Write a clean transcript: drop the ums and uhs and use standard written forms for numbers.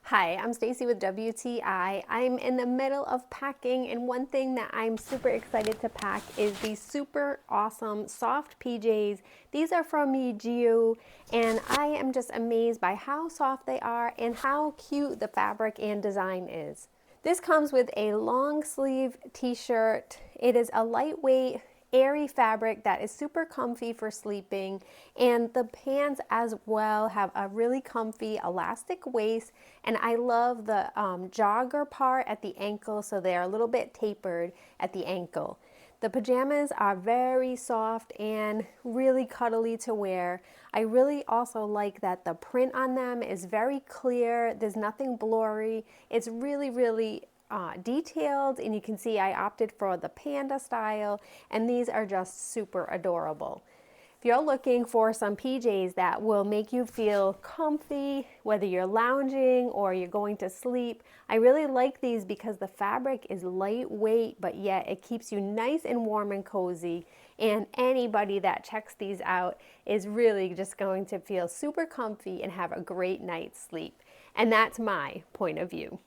Hi, I'm Stacy with WTI. I'm in the middle of packing, and one thing that I'm super excited to pack is these super awesome soft PJs. These are from YIJIU, and I am just amazed by how soft they are and how cute the fabric and design is. This comes with a long sleeve t-shirt. It is a lightweight, airy fabric that is super comfy for sleeping, and the pants as well have a really comfy elastic waist, and I love the jogger part at the ankle, so they are a little bit tapered at the ankle. The pajamas are very soft and really cuddly to wear. I really also like that the print on them is very clear. There's nothing blurry. It's really detailed, and you can see I opted for the panda style, and these are just super adorable. If you're looking for some PJs that will make you feel comfy, whether you're lounging or you're going to sleep, I really like these because the fabric is lightweight, but yet it keeps you nice and warm and cozy. And anybody that checks these out is really just going to feel super comfy and have a great night's sleep. And that's my point of view.